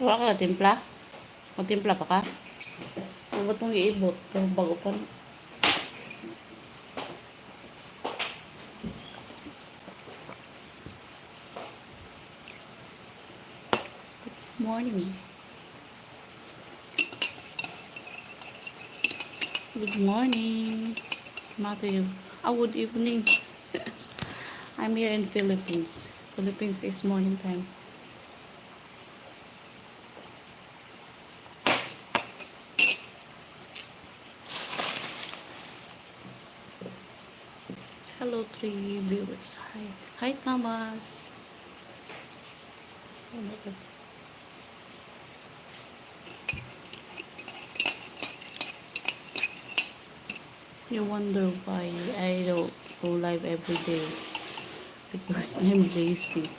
Wala ka timpla? Magtimpla pa ka? Ano ba itong iibot? Pero bago pa na. Morning. Good morning, Matthew. Good evening. I'm here in Philippines. Philippines is morning time. Hello, 3 viewers. Hi. Hi, Thomas. Oh my God. You wonder why I don't go live every day. Because I'm lazy.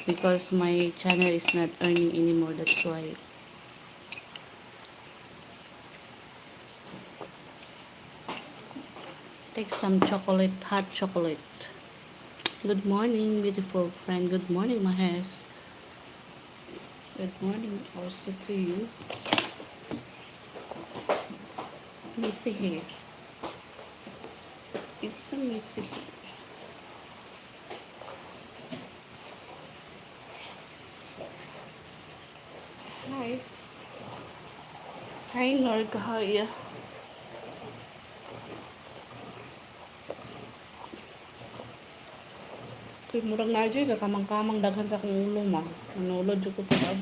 Because my channel is not earning anymore. That's why. Take some chocolate, hot chocolate. Good morning, beautiful friend. Good morning, Mahes. Good morning also to you. Missy here. It's a Missy. Hi. Hi, Nargahaya. Kay murag na dyan, kakamang-kamang daghan sa kong ulo ma. Manulod yung ko ito.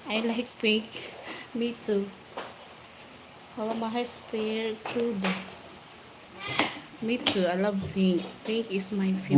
I like pink. Me too. Wala mahas pair. True ba? Me too. I love pink. Pink is my favorite.